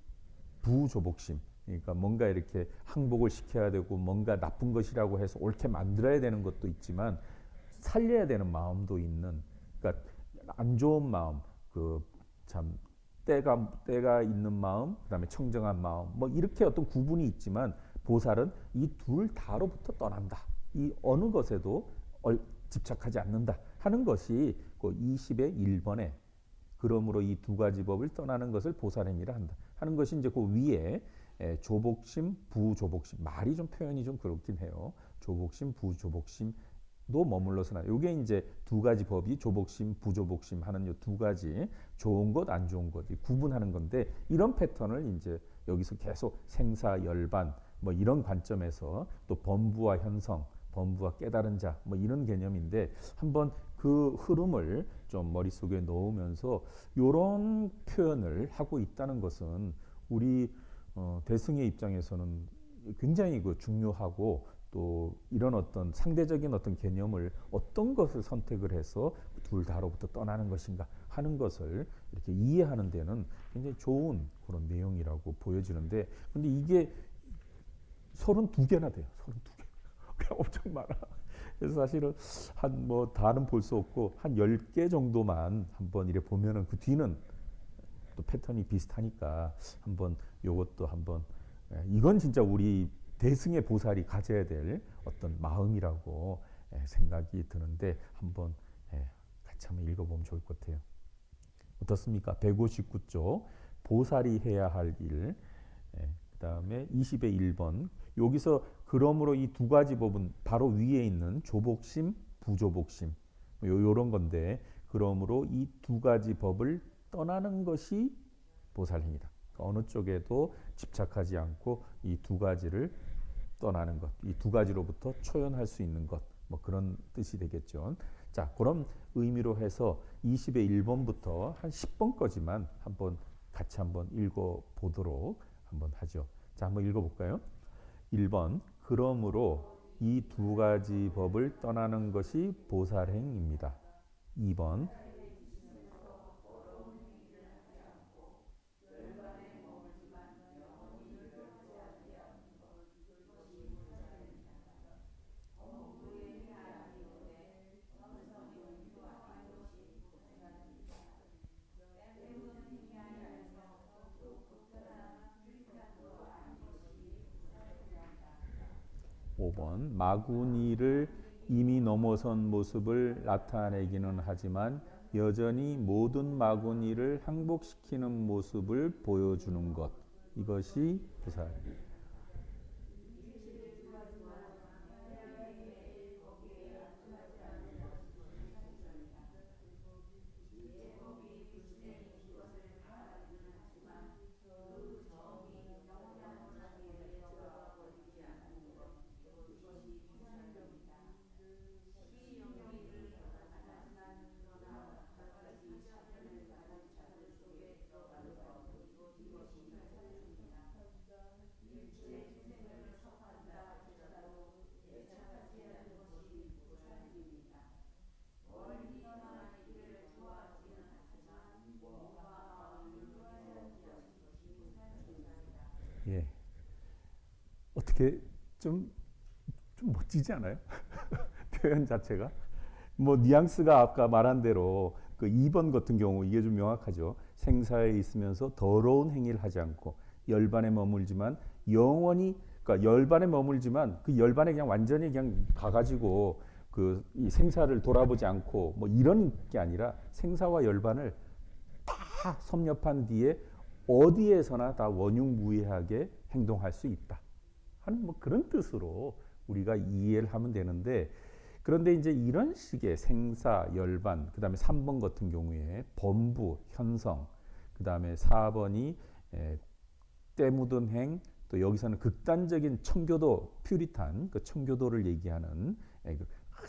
부조복심, 그러니까 뭔가 이렇게 항복을 시켜야 되고 뭔가 나쁜 것이라고 해서 옳게 만들어야 되는 것도 있지만 살려야 되는 마음도 있는, 그러니까 안 좋은 마음, 그 참 때가 있는 마음, 그다음에 청정한 마음, 뭐 이렇게 어떤 구분이 있지만 보살은 이 둘 다로부터 떠난다. 이 어느 것에도 집착하지 않는다 하는 것이 그 20의 1번에, 그러므로 이 두 가지 법을 떠나는 것을 보살행위라 한다 하는 것이 이제 그 위에 조복심, 부조복심, 말이 좀 표현이 좀 그렇긴 해요. 조복심, 부조복심도 머물러서 나. 이게 이제 두 가지 법이 조복심, 부조복심 하는 이 두 가지 좋은 것, 안 좋은 것 구분하는 건데, 이런 패턴을 이제 여기서 계속 생사, 열반 뭐 이런 관점에서 또 범부와 현성, 범부와 깨달은 자 뭐 이런 개념인데, 한번 그 흐름을 좀 머릿속에 넣으면서 이런 표현을 하고 있다는 것은 우리 대승의 입장에서는 굉장히 그 중요하고, 또 이런 어떤 상대적인 어떤 개념을 어떤 것을 선택을 해서 둘 다로부터 떠나는 것인가 하는 것을 이렇게 이해하는 데는 굉장히 좋은 그런 내용이라고 보여지는데, 근데 이게 32개나 돼요. 32개. 엄청 많아. 그래서 사실은 한 뭐 다는 볼 수 없고 한 10개 정도만 한번 이렇게 보면은 그 뒤는 또 패턴이 비슷하니까 한번 요것도 한번, 이건 진짜 우리 대승의 보살이 가져야 될 어떤 마음이라고 생각이 드는데, 한번 같이 한번 읽어보면 좋을 것 같아요. 어떻습니까? 159쪽 보살이 해야 할 일, 그 다음에 20의 1번, 여기서 그러므로 이 두 가지 법은 바로 위에 있는 조복심, 부조복심 요런 건데, 그러므로 이 두 가지 법을 떠나는 것이 보살행위다. 어느 쪽에도 집착하지 않고 이 두 가지를 떠나는 것, 이 두 가지로부터 초연할 수 있는 것, 뭐 그런 뜻이 되겠죠. 자, 그런 의미로 해서 20의 1번부터 한 10번까지만 한번 같이 한번 읽어보도록 한번 하죠. 자, 한번 읽어볼까요? 1번, 그러므로 이 두 가지 법을 떠나는 것이 보살행입니다. 2번, 5번 마구니를 이미 넘어선 모습을 나타내기는 하지만 여전히 모든 마구니를 항복시키는 모습을 보여주는 것. 이것이 보살입니다. 예. 어떻게 좀, 좀 멋지지 않아요? 표현 자체가? 뭐 뉘앙스가 아까 말한 대로 그 2번 같은 경우 이게 좀 명확하죠. 생사에 있으면서 더러운 행위를 하지 않고 열반에 머물지만 영원히 그러니까 열반에 머물지만 그 열반에 그냥 완전히 그냥 가가지고 그 이 생사를 돌아보지 않고 뭐 이런 게 아니라 생사와 열반을 다 섭렵한 뒤에 어디에서나 다 원흉무예하게 행동할 수 있다 하는 뭐 그런 뜻으로 우리가 이해를 하면 되는데 그런데 이제 이런 식의 생사, 열반, 그 다음에 3번 같은 경우에 범부, 현성, 그 다음에 4번이 때 묻은 행, 또 여기서는 극단적인 청교도, 퓨리탄, 그 청교도를 얘기하는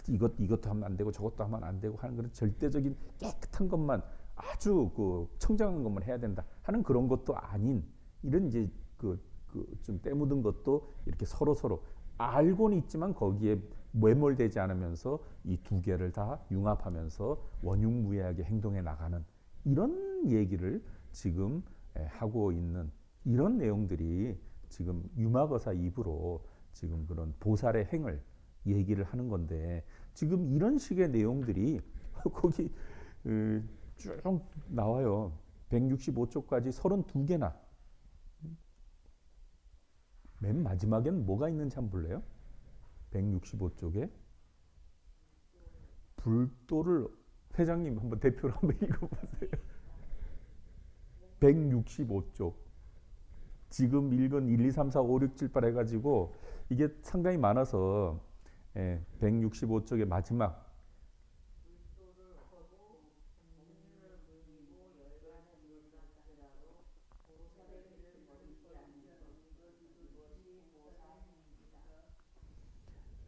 이것도 하면 안 되고 저것도 하면 안 되고 하는 그런 절대적인 깨끗한 것만 아주 그 청정한 것만 해야 된다 하는 그런 것도 아닌 이런 이제 좀 때 묻은 것도 이렇게 서로 알고는 있지만 거기에 매몰되지 않으면서 이 두 개를 다 융합하면서 원흉무예하게 행동해 나가는 이런 얘기를 지금 하고 있는 이런 내용들이 지금 유마거사 입으로 지금 그런 보살의 행을 얘기를 하는 건데 지금 이런 식의 내용들이 거기 쭉 나와요. 165쪽까지 32개나. 맨 마지막엔 뭐가 있는지 한번 볼래요? 165쪽에 불도를 회장님 한번 대표로 한번 읽어보세요. 165쪽 지금 읽은 1, 2, 3, 4, 5, 6, 7, 8 해가지고 이게 상당히 많아서 165쪽의 마지막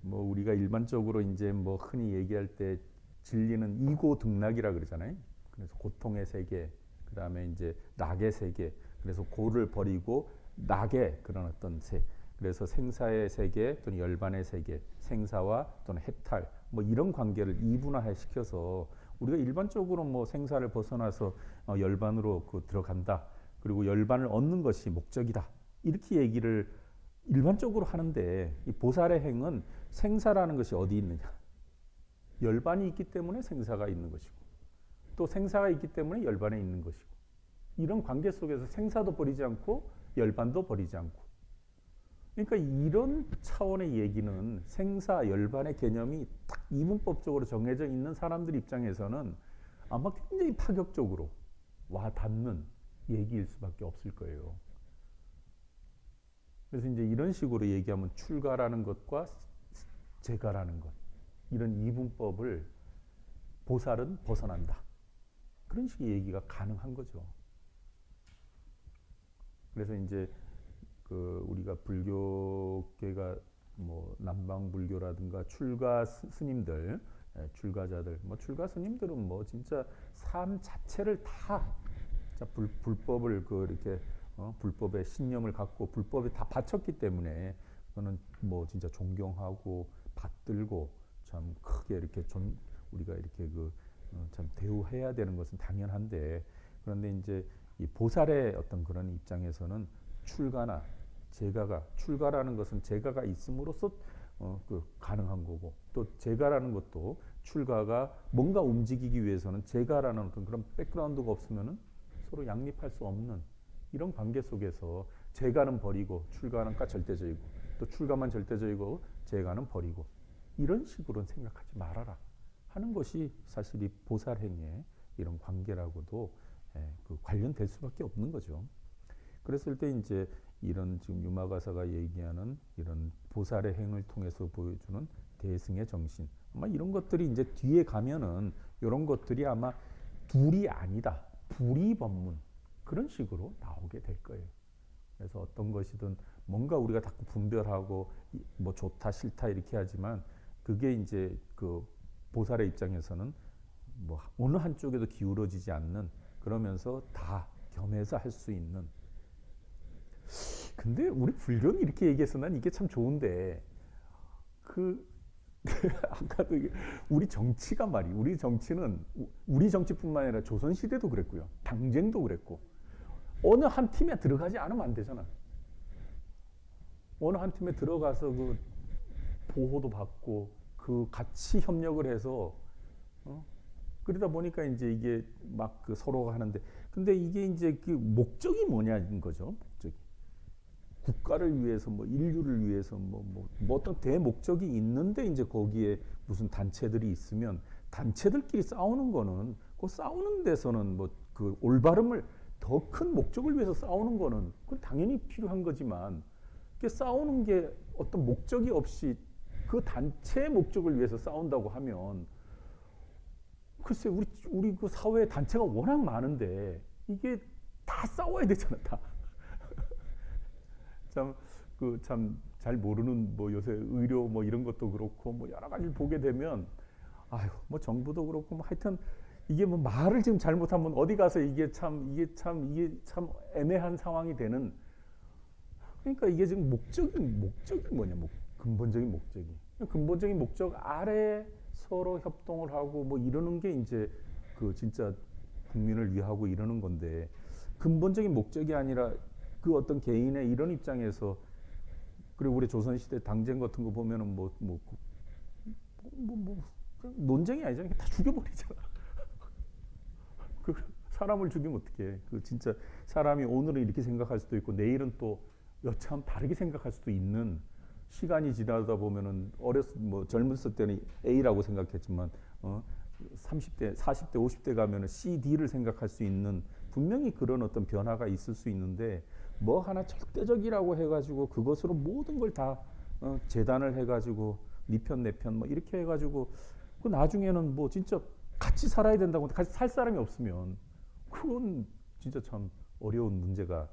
뭐 우리가 일반적으로 이제 뭐 흔히 얘기할 때 진리는 이고등락이라 그러잖아요. 그래서 고통의 세계, 그 다음에 이제 낙의 세계, 그래서 고를 버리고 낙의 그런 어떤 그래서 생사의 세계 또는 열반의 세계, 생사와 또는 해탈 뭐 이런 관계를 이분화 시켜서 우리가 일반적으로 뭐 생사를 벗어나서 열반으로 들어간다. 그리고 열반을 얻는 것이 목적이다. 이렇게 얘기를 일반적으로 하는데 이 보살의 행은 생사라는 것이 어디 있느냐? 열반이 있기 때문에 생사가 있는 것이고 또 생사가 있기 때문에 열반에 있는 것이고 이런 관계 속에서 생사도 버리지 않고 열반도 버리지 않고 그러니까 이런 차원의 얘기는 생사, 열반의 개념이 딱 이분법적으로 정해져 있는 사람들 입장에서는 아마 굉장히 파격적으로 와 닿는 얘기일 수밖에 없을 거예요. 그래서 이제 이런 식으로 얘기하면 출가라는 것과 재가라는 것 이런 이분법을 보살은 벗어난다. 그런 식의 얘기가 가능한 거죠. 그래서 이제 우리가 불교계가 뭐 남방불교라든가 출가 스님들, 출가자들, 뭐 출가 스님들은 뭐 진짜 삶 자체를 다 불법을 이렇게 불법의 신념을 갖고 불법에 다 바쳤기 때문에 그거는 뭐 진짜 존경하고 받들고 참 크게 이렇게 우리가 이렇게 참 대우해야 되는 것은 당연한데 그런데 이제 이 보살의 어떤 그런 입장에서는 출가나 재가가 출가라는 것은 재가가 있음으로써 가능한 거고 또 재가라는 것도 출가가 뭔가 움직이기 위해서는 재가라는 어떤 그런 백그라운드가 없으면은 서로 양립할 수 없는 이런 관계 속에서 재가는 버리고 출가는 절대적이고 또 출가만 절대적이고 재간은 버리고 이런 식으로 생각하지 말아라 하는 것이 사실 이 보살행의 이런 관계라고도 그 관련될 수밖에 없는 거죠. 그랬을 때 이제 이런 지금 유마가사가 얘기하는 이런 보살의 행을 통해서 보여주는 대승의 정신, 아마 이런 것들이 이제 뒤에 가면은 이런 것들이 아마 둘이 아니다, 불이법문 그런 식으로 나오게 될 거예요. 그래서 어떤 것이든 뭔가 우리가 자꾸 분별하고 뭐 좋다 싫다 이렇게 하지만 그게 이제 그 보살의 입장에서는 뭐 어느 한쪽에도 기울어지지 않는, 그러면서 다 겸해서 할 수 있는. 근데 우리 불교는 이렇게 얘기해서 난 이게 참 좋은데 그 아까도 우리 정치가 말이, 우리 정치는 우리 정치뿐만 아니라 조선 시대도 그랬고요, 당쟁도 그랬고 어느 한 팀에 들어가지 않으면 안 되잖아. 어느 한 팀에 들어가서 그 보호도 받고 그 같이 협력을 해서 그러다 보니까 이제 이게 막 그 서로가 하는데, 근데 이게 이제 그 목적이 뭐냐는 거죠. 목적이 국가를 위해서 뭐 인류를 위해서 뭐 어떤 대목적이 있는데 이제 거기에 무슨 단체들이 있으면 단체들끼리 싸우는 거는 그 싸우는 데서는 뭐 그 올바름을 더 큰 목적을 위해서 싸우는 거는 그건 당연히 필요한 거지만, 그 싸우는 게 어떤 목적이 없이 그 단체의 목적을 위해서 싸운다고 하면 글쎄 우리 그 사회 단체가 워낙 많은데 이게 다 싸워야 되잖아, 다. 참 잘 모르는 뭐 요새 의료 뭐 이런 것도 그렇고 뭐 여러 가지를 보게 되면 아유 뭐 정부도 그렇고 뭐 하여튼 이게 뭐 말을 지금 잘못하면 어디 가서 이게 참 애매한 상황이 되는. 그러니까 이게 지금 목적이 뭐냐, 근본적인 목적 아래 서로 협동을 하고 뭐 이러는 게 이제 그 진짜 국민을 위하고 이러는 건데, 근본적인 목적이 아니라 그 어떤 개인의 이런 입장에서, 그리고 우리 조선시대 당쟁 같은 거 보면은 논쟁이 아니잖아, 다 죽여버리잖아. 그 사람을 죽이면 어떡해. 그 진짜 사람이 오늘은 이렇게 생각할 수도 있고 내일은 또 여참 다르게 생각할 수도 있는. 시간이 지나다 보면은 뭐 젊었을 때는 A라고 생각했지만 30대, 40대, 50대 가면은 C, D를 생각할 수 있는, 분명히 그런 어떤 변화가 있을 수 있는데 뭐 하나 절대적이라고 해가지고 그것으로 모든 걸 다 재단을 해가지고 네 편 내 편 뭐 이렇게 해가지고 그 나중에는 뭐 진짜 같이 살아야 된다고 같이 살 사람이 없으면 그건 진짜 참 어려운 문제가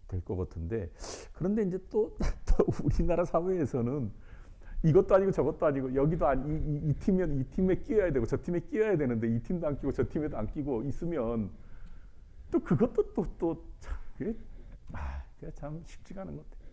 될 것 같은데, 그런데 이제 또 우리나라 사회에서는 이것도 아니고 저것도 아니고 여기도 이 팀이면 이 팀에 끼어야 되고 저 팀에 끼어야 되는데 이 팀도 안 끼고 저 팀에도 안 끼고 있으면 또 그것도 또 참 그게 참 쉽지가 않은 것 같아요.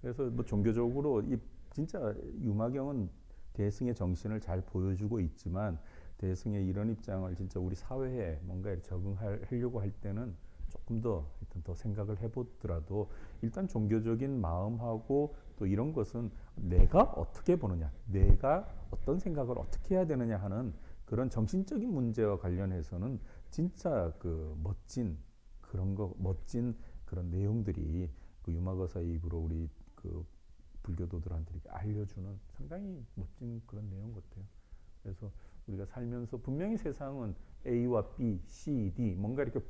그래서 뭐 종교적으로 이 진짜 유마경은 대승의 정신을 잘 보여주고 있지만 대승의 이런 입장을 진짜 우리 사회에 뭔가 적응하려고 할 때는 조금 더 생각을 해보더라도 일단 종교적인 마음하고 또 이런 것은 내가 어떻게 보느냐, 내가 어떤 생각을 어떻게 해야 되느냐 하는 그런 정신적인 문제와 관련해서는 진짜 그 멋진 그런 내용들이 그 유마거사의 입으로 우리 그 불교도들한테 이렇게 알려주는 상당히 멋진 그런 내용 같아요. 그래서 우리가 살면서 분명히 세상은 A와 B, C, D 뭔가 이렇게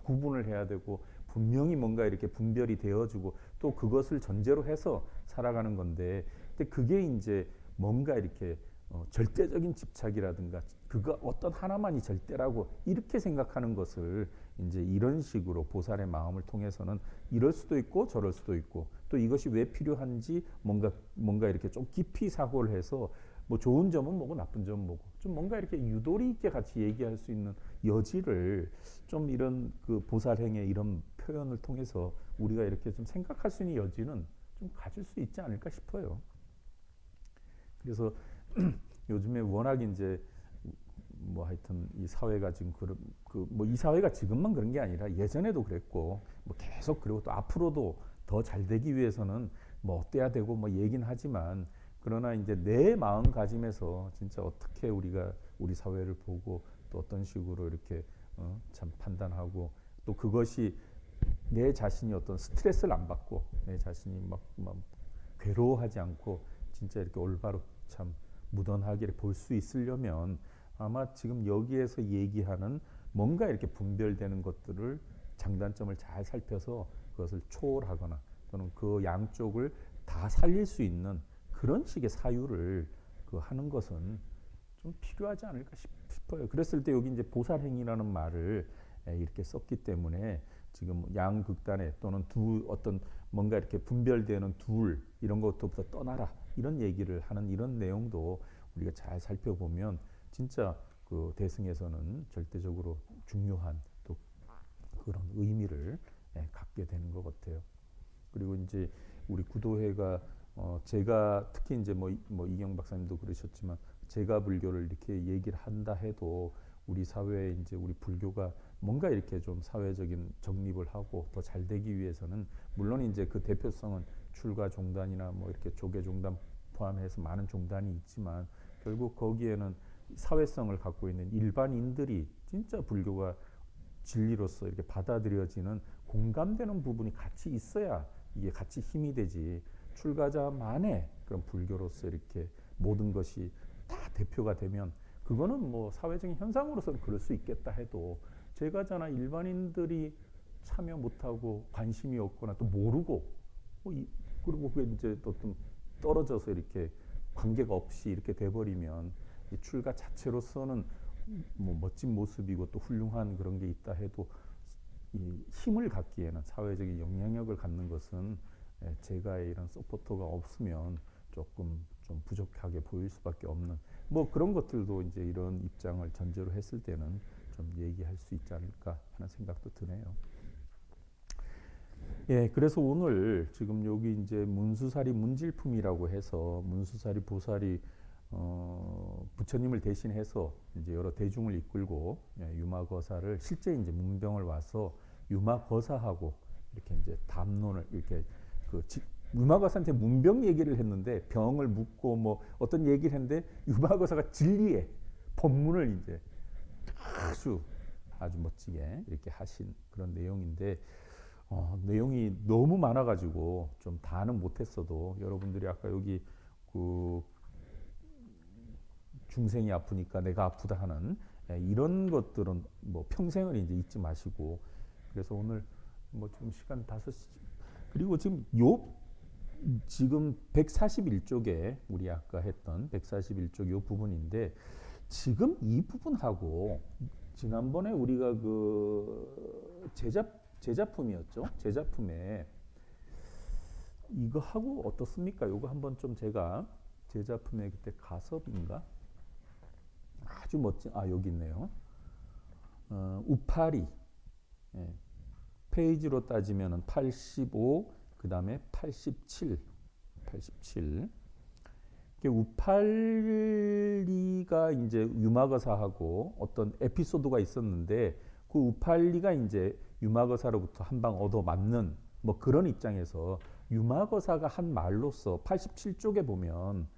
구분을 해야 되고 분명히 뭔가 이렇게 분별이 되어주고 또 그것을 전제로 해서 살아가는 건데, 근데 그게 이제 뭔가 이렇게 절대적인 집착이라든가 그거 어떤 하나만이 절대라고 이렇게 생각하는 것을 이제 이런 식으로 보살의 마음을 통해서는 이럴 수도 있고 저럴 수도 있고 또 이것이 왜 필요한지 뭔가 이렇게 좀 깊이 사고를 해서 뭐 좋은 점은 뭐고 나쁜 점은 뭐고 좀 뭔가 이렇게 유도리 있게 같이 얘기할 수 있는 여지를 좀 이런 그 보살행의 이런 표현을 통해서 우리가 이렇게 좀 생각할 수 있는 여지는 좀 가질 수 있지 않을까 싶어요. 그래서 요즘에 워낙 이제 뭐 하여튼 이 사회가 지금 뭐 이 사회가 지금만 그런 게 아니라 예전에도 그랬고 뭐 계속 그리고 또 앞으로도 더 잘 되기 위해서는 뭐 어때야 되고 뭐 얘긴 하지만, 그러나 이제 내 마음가짐에서 진짜 어떻게 우리가 우리 사회를 보고 또 어떤 식으로 이렇게 참 판단하고 또 그것이 내 자신이 어떤 스트레스를 안 받고 내 자신이 막 괴로워하지 않고 진짜 이렇게 올바로 참 무던하게 볼 수 있으려면 아마 지금 여기에서 얘기하는 뭔가 이렇게 분별되는 것들을 장단점을 잘 살펴서 그것을 초월하거나 또는 그 양쪽을 다 살릴 수 있는 그런 식의 사유를 하는 것은 좀 필요하지 않을까 싶어요. 그랬을 때 여기 이제 보살행이라는 말을 이렇게 썼기 때문에 지금 양극단에 또는 두 어떤 뭔가 이렇게 분별되는 둘 이런 것부터 떠나라 이런 얘기를 하는 이런 내용도 우리가 잘 살펴보면 진짜 그 대승에서는 절대적으로 중요한 또 그런 의미를 갖게 되는 것 같아요. 그리고 이제 우리 구도회가 제가 특히 이제 뭐 이경 박사님도 그러셨지만 제가 불교를 이렇게 얘기를 한다 해도 우리 사회에 이제 우리 불교가 뭔가 이렇게 좀 사회적인 정립을 하고 더 잘 되기 위해서는 물론 이제 그 대표성은 출가 종단이나 뭐 이렇게 조계 종단 포함해서 많은 종단이 있지만 결국 거기에는 사회성을 갖고 있는 일반인들이 진짜 불교가 진리로서 이렇게 받아들여지는 공감되는 부분이 같이 있어야 이게 같이 힘이 되지. 출가자만의 그런 불교로서 이렇게 모든 것이 다 대표가 되면 그거는 뭐 사회적인 현상으로서는 그럴 수 있겠다 해도 제가잖아 일반인들이 참여 못하고 관심이 없거나 또 모르고 그리고 그게 이제 또 떨어져서 이렇게 관계가 없이 이렇게 돼버리면 이 출가 자체로서는 뭐 멋진 모습이고 또 훌륭한 그런 게 있다 해도 이 힘을 갖기에는 사회적인 영향력을 갖는 것은 제가의 이런 서포터가 없으면 조금 좀 부족하게 보일 수밖에 없는 뭐 그런 것들도 이제 이런 입장을 전제로 했을 때는 좀 얘기할 수 있지 않을까 하는 생각도 드네요. 예, 그래서 오늘 지금 여기 이제 문수사리 문질품이라고 해서 문수사리 보살이 부처님을 대신해서 이제 여러 대중을 이끌고 유마거사를 실제 이제 문병을 와서 유마거사하고 이렇게 이제 담론을 이렇게 유마거사한테 문병 얘기를 했는데 병을 묻고 뭐 어떤 얘기를 했는데 유마거사가 진리의 법문을 이제 아주 멋지게 이렇게 하신 그런 내용인데 내용이 너무 많아가지고 좀 다는 못했어도 여러분들이 아까 여기 그 중생이 아프니까 내가 아프다 하는 이런 것들은 뭐 평생을 이제 잊지 마시고 그래서 오늘 뭐 지금 시간 5시 그리고 지금 141쪽에 우리 아까 했던 141쪽 요 부분인데 지금 이 부분하고 지난번에 우리가 그 제자품이었죠. 제자품에 이거 하고 어떻습니까? 이거 한번 좀 제가 제자품에 그때 가섭인가? 아주 멋진 여기 있네요. 우파리 페이지로 따지면 85 그 다음에 87 우팔리가 이제 유마거사하고 어떤 에피소드가 있었는데 그 우팔리가 이제 유마거사로부터 한 방 얻어 맞는 뭐 그런 입장에서 유마거사가 한 말로써 87쪽에 보면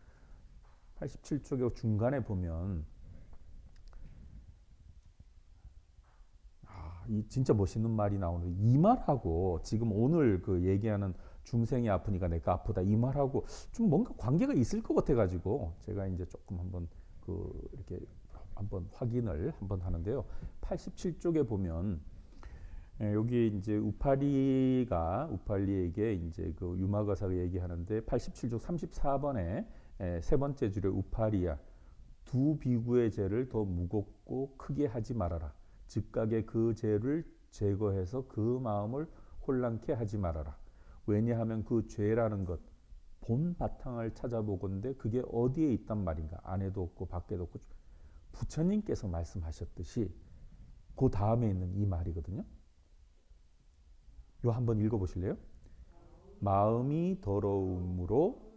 87쪽의 중간에 보면 이 진짜 멋있는 말이 나오는 이 말하고 지금 오늘 그 얘기하는 중생이 아프니까 내가 아프다 이 말하고 좀 뭔가 관계가 있을 것 같아 가지고 제가 이제 조금 한번 이렇게 한번 확인을 한번 하는데요. 87쪽에 보면 여기 이제 우팔리에게 이제 그 유마거사가 얘기하는데 87쪽 34번에 세 번째 줄에 우팔리야 두 비구의 죄를 더 무겁고 크게 하지 말아라. 즉각에 그 죄를 제거해서 그 마음을 혼란케 하지 말아라. 왜냐하면 그 죄라는 것 본 바탕을 찾아보건대 그게 어디에 있단 말인가. 안에도 없고 밖에도 없고 부처님께서 말씀하셨듯이 그 다음에 있는 이 말이거든요. 요 한번 읽어보실래요? 마음이 더러움으로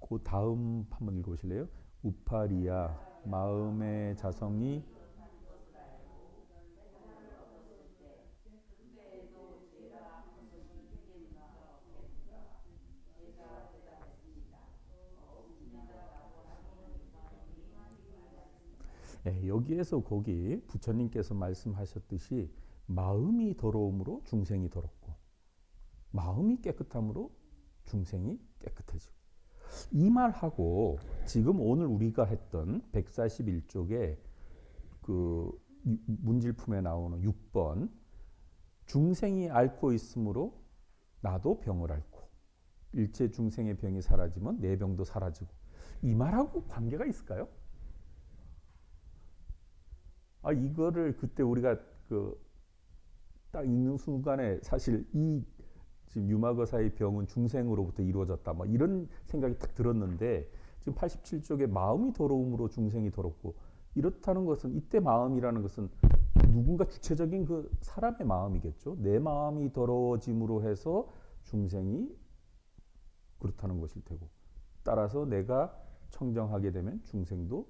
그 다음 한번 읽어보실래요? 우파리야 마음의 자성이 여기에서 거기 부처님께서 말씀하셨듯이 마음이 더러움으로 중생이 더럽고 마음이 깨끗함으로 중생이 깨끗해지고 이 말하고 지금 오늘 우리가 했던 141쪽에 그 문질품에 나오는 6번 중생이 앓고 있으므로 나도 병을 앓고 일체 중생의 병이 사라지면 내 병도 사라지고 이 말하고 관계가 있을까요? 이거를 그때 우리가 딱 읽는 순간에 사실 이 지금 유마거사의 병은 중생으로부터 이루어졌다. 뭐 이런 생각이 딱 들었는데 지금 87쪽에 마음이 더러움으로 중생이 더럽고 이렇다는 것은 이때 마음이라는 것은 누군가 주체적인 그 사람의 마음이겠죠. 내 마음이 더러워짐으로 해서 중생이 그렇다는 것일 테고 따라서 내가 청정하게 되면 중생도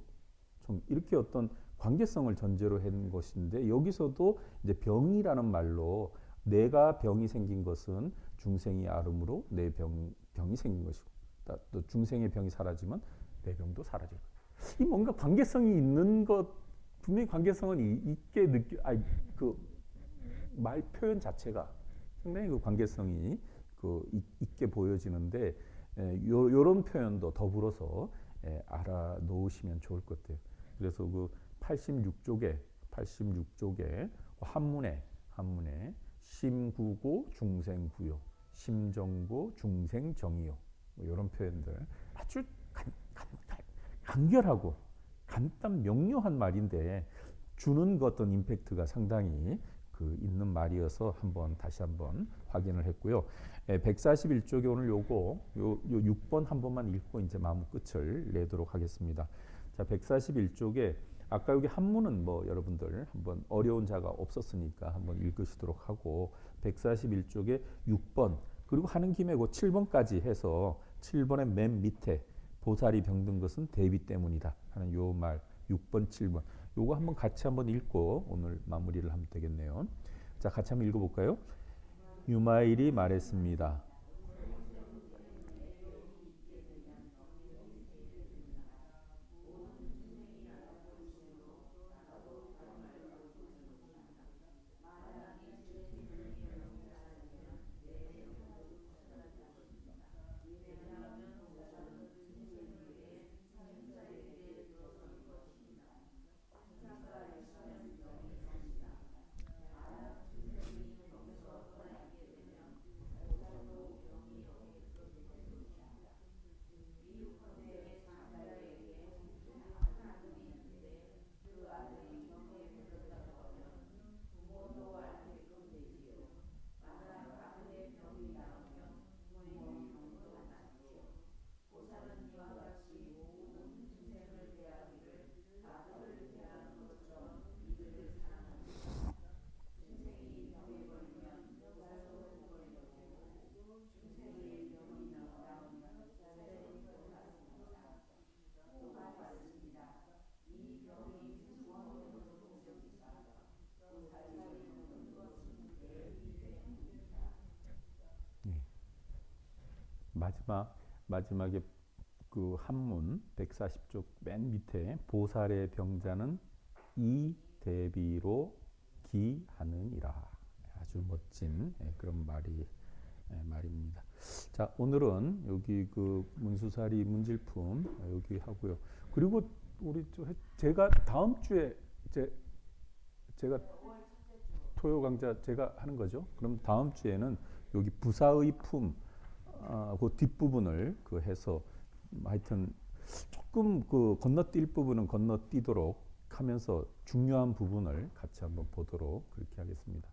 이렇게 어떤 관계성을 전제로 한 것인데 여기서도 이제 병이라는 말로 내가 병이 생긴 것은 중생이 앓음으로 내 병이 생긴 것이고 또 중생의 병이 사라지면 내 병도 사라질 거예요. 이 뭔가 관계성이 있는 것 분명히 관계성은 있게 말 표현 자체가 상당히 그 관계성이 있게 보여지는데 요런 표현도 더불어서 알아 놓으시면 좋을 것 같아요. 그래서 그 86쪽에 한문에 심구고 중생구요, 심정고 중생정이요 이런 표현들 아주 간결하고 간단 명료한 말인데 주는 그 어떤 임팩트가 상당히 있는 말이어서 다시 한번 확인을 했고요. 141쪽에 오늘 요 6번 한 번만 읽고 이제 마무 끝을 내도록 하겠습니다. 자, 141쪽에 아까 여기 한문은 뭐 여러분들 한번 어려운 자가 없었으니까 한번 읽으시도록 하고 141쪽에 6번 그리고 하는 김에 그 7번까지 해서 7번의 맨 밑에 보살이 병든 것은 대비 때문이다 하는 요 말 6번 7번 요거 한번 같이 한번 읽고 오늘 마무리를 하면 되겠네요. 자, 같이 한번 읽어볼까요? 유마일이 말했습니다. 마지막에 그 한문 140쪽 맨 밑에 보살의 병자는 이 대비로 기하느니라. 아주 멋진 그런 말입니다. 자, 오늘은 여기 그 문수사리 문질품 여기 하고요. 그리고 우리 제가 다음 주에 제가 토요 강좌 제가 하는 거죠. 그럼 다음 주에는 여기 부사의 품 그 뒷부분을 해서 하여튼 조금 건너뛸 부분은 건너뛰도록 하면서 중요한 부분을 같이 한번 보도록 그렇게 하겠습니다.